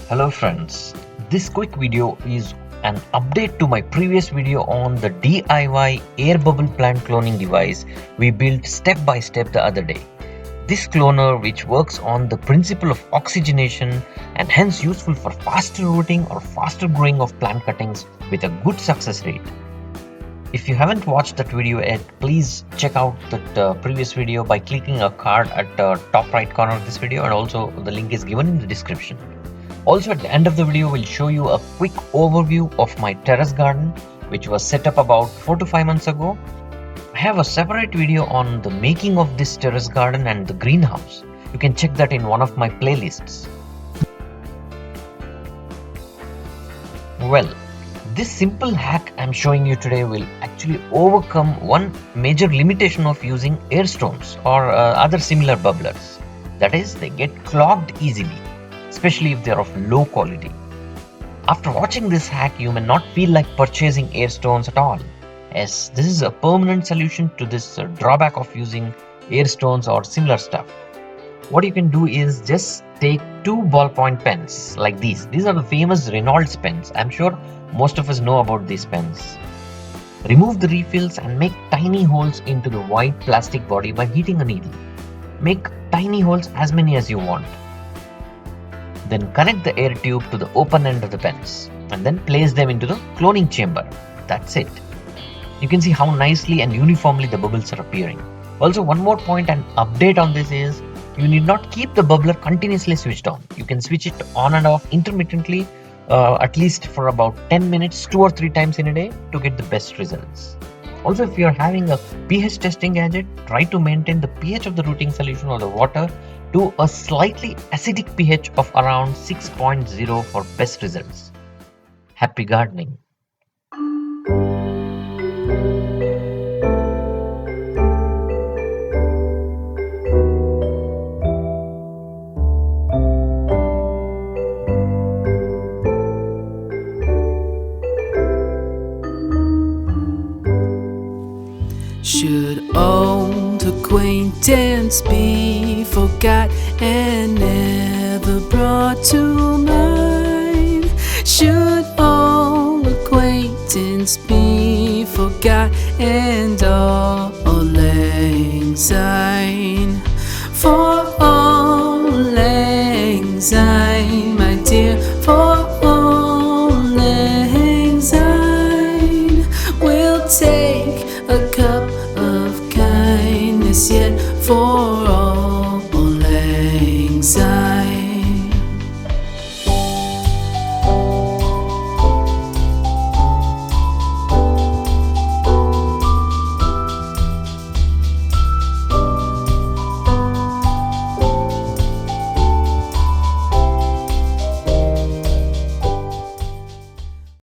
Hello friends, this quick video is an update to my previous video on the DIY air bubble plant cloning device we built step by step the other day. This cloner, which works on the principle of oxygenation and hence useful for faster rooting or faster growing of plant cuttings with a good success rate. If you haven't watched that video yet, please check out that previous video by clicking a card at the top right corner of this video, and also the link is given in the description. Also, at the end of the video, we'll show you a quick overview of my terrace garden, which was set up about 4 to 5 months ago. I have a separate video on the making of this terrace garden and the greenhouse. You can check that in one of my playlists. Well, this simple hack I'm showing you today will actually overcome one major limitation of using air stones or other similar bubblers. That is, they get clogged easily, especially if they are of low quality. After watching this hack, you may not feel like purchasing air stones at all, as this is a permanent solution to this drawback of using air stones or similar stuff. What you can do is just take 2 ballpoint pens like these. These are the famous Reynolds pens. I'm sure most of us know about these pens. Remove the refills and make tiny holes into the white plastic body by heating a needle. Make tiny holes as many as you want. Then connect the air tube to the open end of the pens and then place them into the cloning chamber. That's it. You can see how nicely and uniformly the bubbles are appearing. Also, one more point and update on this is you need not keep the bubbler continuously switched on. You can switch it on and off intermittently, at least for about 10 minutes, 2 or 3 times in a day to get the best results. Also, if you are having a pH testing gadget, try to maintain the pH of the rooting solution or the water to a slightly acidic pH of around 6.0 for best results. Happy gardening! Should old acquaintance be forgot and never brought to mind? Should old acquaintance be forgot and all lang syne? For all lang syne, my dear, for all lang syne, we'll take a cup of kindness yet for all